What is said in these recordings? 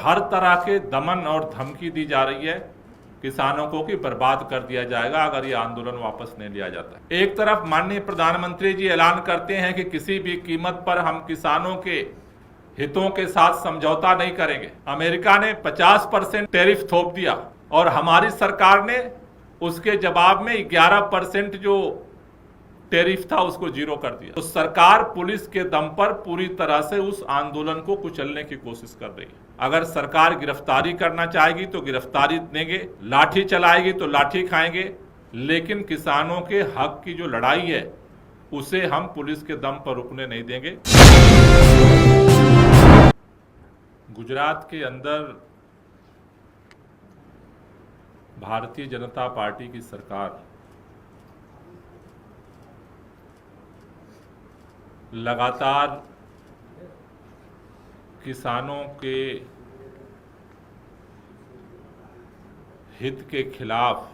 हर तरह के दमन और धमकी दी जा रही है किसानों को कि बर्बाद कर दिया जाएगा अगर ये आंदोलन वापस नहीं लिया जाता। एक तरफ माननीय प्रधानमंत्री जी ऐलान करते हैं कि किसी भी कीमत पर हम किसानों के हितों के साथ समझौता नहीं करेंगे। अमेरिका ने 50% टैरिफ थोप दिया और हमारी सरकार ने उसके जवाब में 11% जो टैरिफ था उसको जीरो कर दिया। तो सरकार पुलिस के दम पर पूरी तरह से उस आंदोलन को कुचलने की कोशिश कर रही है। अगर सरकार गिरफ्तारी करना चाहेगी तो गिरफ्तारी देंगे, लाठी चलाएगी तो लाठी खाएंगे, लेकिन किसानों के हक की जो लड़ाई है उसे हम पुलिस के दम पर रुकने नहीं देंगे। गुजरात के अंदर भारतीय जनता पार्टी की सरकार लगातार किसानों के हित के खिलाफ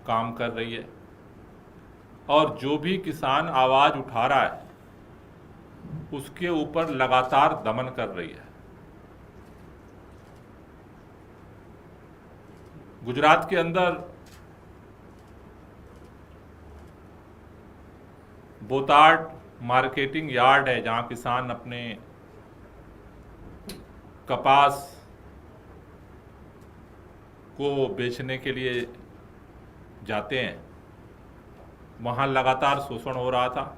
काम कर रही है और जो भी किसान आवाज उठा रहा है उसके ऊपर लगातार दमन कर रही है। गुजरात के अंदर बोताड मार्केटिंग यार्ड है जहां किसान अपने कपास को बेचने के लिए जाते हैं। वहां लगातार शोषण हो रहा था,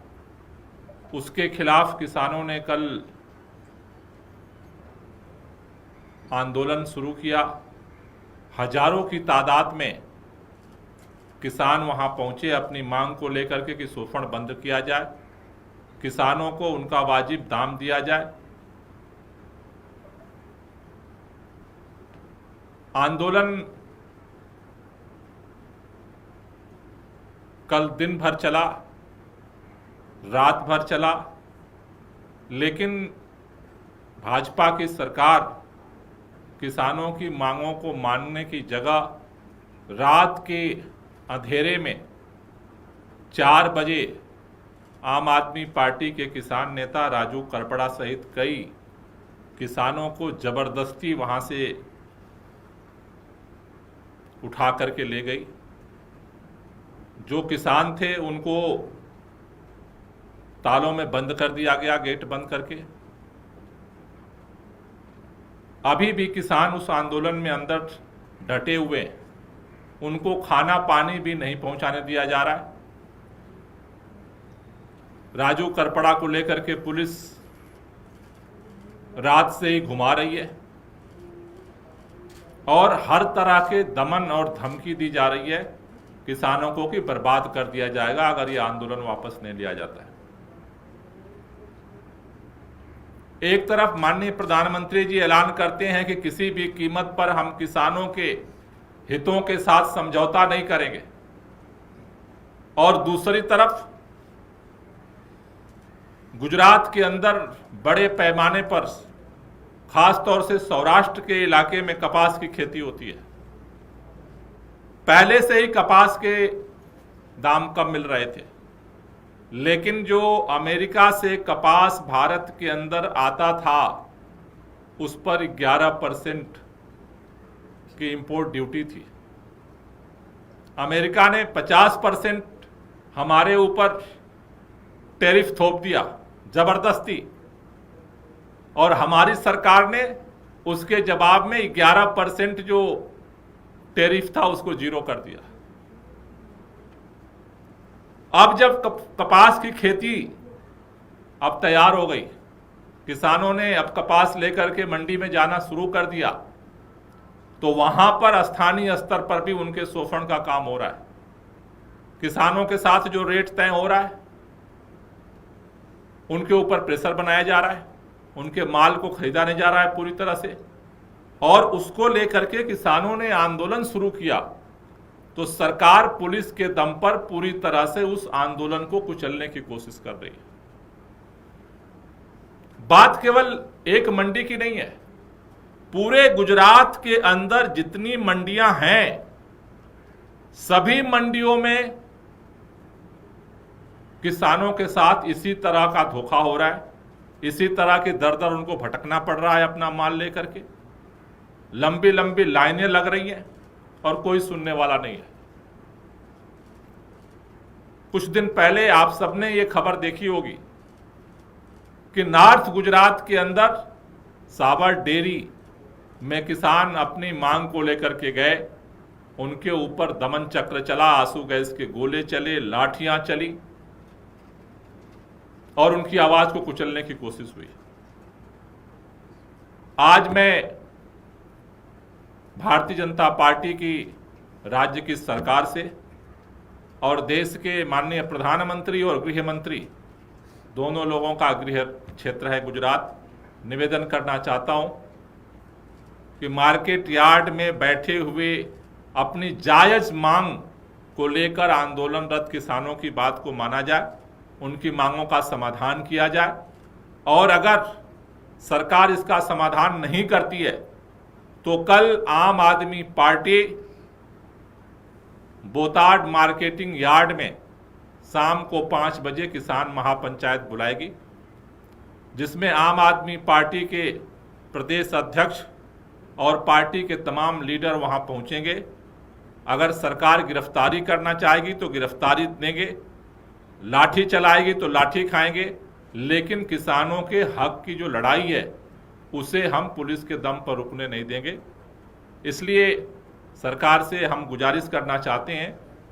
उसके खिलाफ किसानों ने कल आंदोलन शुरू किया। हजारों की तादाद में किसान वहां पहुंचे अपनी मांग को लेकर के कि शोषण बंद किया जाए, किसानों को उनका वाजिब दाम दिया जाए। आंदोलन कल दिन भर चला, रात भर चला, लेकिन भाजपा की सरकार किसानों की मांगों को मानने की जगह रात के अंधेरे में 4 बजे आम आदमी पार्टी के किसान नेता राजू करपड़ा सहित कई किसानों को जबरदस्ती वहां से उठा करके ले गई। जो किसान थे उनको तालों में बंद कर दिया गया, गेट बंद करके। अभी भी किसान उस आंदोलन में अंदर डटे हुए हैं, उनको खाना पानी भी नहीं पहुंचाने दिया जा रहा है। राजू करपड़ा को लेकर के पुलिस रात से ही घुमा रही है और हर तरह के दमन और धमकी दी जा रही है किसानों को कि बर्बाद कर दिया जाएगा अगर ये आंदोलन वापस नहीं लिया जाता है। एक तरफ माननीय प्रधानमंत्री जी ऐलान करते हैं कि किसी भी कीमत पर हम किसानों के हितों के साथ समझौता नहीं करेंगे, और दूसरी तरफ गुजरात के अंदर बड़े पैमाने पर खासतौर से सौराष्ट्र के इलाके में कपास की खेती होती है। पहले से ही कपास के दाम कम मिल रहे थे, लेकिन जो अमेरिका से कपास भारत के अंदर आता था उस पर 11% की इंपोर्ट ड्यूटी थी। अमेरिका ने 50% हमारे ऊपर टैरिफ थोप दिया जबरदस्ती, और हमारी सरकार ने उसके जवाब में 11% जो टैरिफ था उसको जीरो कर दिया। अब जब कपास की खेती अब तैयार हो गई, किसानों ने अब कपास लेकर के मंडी में जाना शुरू कर दिया, तो वहां पर स्थानीय स्तर पर भी उनके शोषण का काम हो रहा है। किसानों के साथ जो रेट तय हो रहा है उनके ऊपर प्रेशर बनाया जा रहा है, उनके माल को खरीदा नहीं जा रहा है पूरी तरह से, और उसको लेकर के किसानों ने आंदोलन शुरू किया। तो सरकार पुलिस के दम पर पूरी तरह से उस आंदोलन को कुचलने की कोशिश कर रही है। बात केवल एक मंडी की नहीं है, पूरे गुजरात के अंदर जितनी मंडियां हैं सभी मंडियों में किसानों के साथ इसी तरह का धोखा हो रहा है। इसी तरह की दर दर उनको भटकना पड़ रहा है अपना माल लेकर के। लंबी लंबी लाइनें लग रही हैं और कोई सुनने वाला नहीं है। कुछ दिन पहले आप सबने ये खबर देखी होगी कि नॉर्थ गुजरात के अंदर साबर डेयरी में किसान अपनी मांग को लेकर के गए, उनके ऊपर दमन चक्र चला, आंसू गैस के गोले चले, लाठियां चली और उनकी आवाज को कुचलने की कोशिश हुई। आज मैं भारतीय जनता पार्टी की राज्य की सरकार से और देश के माननीय प्रधानमंत्री और गृह मंत्री, दोनों लोगों का गृह क्षेत्र है गुजरात, निवेदन करना चाहता हूं कि मार्केट यार्ड में बैठे हुए अपनी जायज मांग को लेकर आंदोलनरत किसानों की बात को माना जाए, उनकी मांगों का समाधान किया जाए और अगर सरकार इसका समाधान नहीं करती है तो कल आम आदमी पार्टी बोताड मार्केटिंग यार्ड में शाम को 5 बजे किसान महापंचायत बुलाएगी, जिसमें आम आदमी पार्टी के प्रदेश अध्यक्ष और पार्टी के तमाम लीडर वहां पहुंचेंगे। अगर सरकार गिरफ्तारी करना चाहेगी तो गिरफ्तारी देंगे, लाठी चलाएगी तो लाठी खाएंगे, लेकिन किसानों के हक की जो लड़ाई है उसे हम पुलिस के दम पर रुकने नहीं देंगे। इसलिए सरकार से हम गुजारिश करना चाहते हैं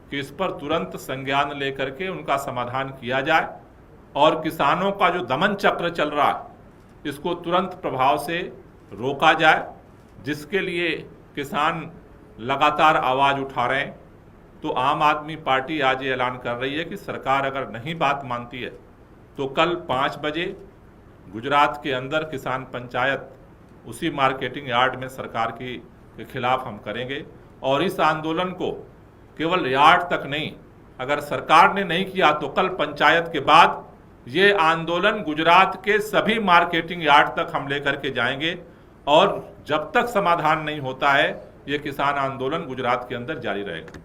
कि इस पर तुरंत संज्ञान लेकर के उनका समाधान किया जाए और किसानों का जो दमन चक्र चल रहा है इसको तुरंत प्रभाव से रोका जाए, जिसके लिए किसान लगातार आवाज उठा रहे हैं। तो आम आदमी पार्टी आज ये ऐलान कर रही है कि सरकार अगर नहीं बात मानती है तो कल 5 बजे गुजरात के अंदर किसान पंचायत उसी मार्केटिंग यार्ड में सरकार के खिलाफ हम करेंगे। और इस आंदोलन को केवल यार्ड तक नहीं, अगर सरकार ने नहीं किया तो कल पंचायत के बाद ये आंदोलन गुजरात के सभी मार्केटिंग यार्ड तक हम लेकर के जाएंगे और जब तक समाधान नहीं होता है ये किसान आंदोलन गुजरात के अंदर जारी रहेगा।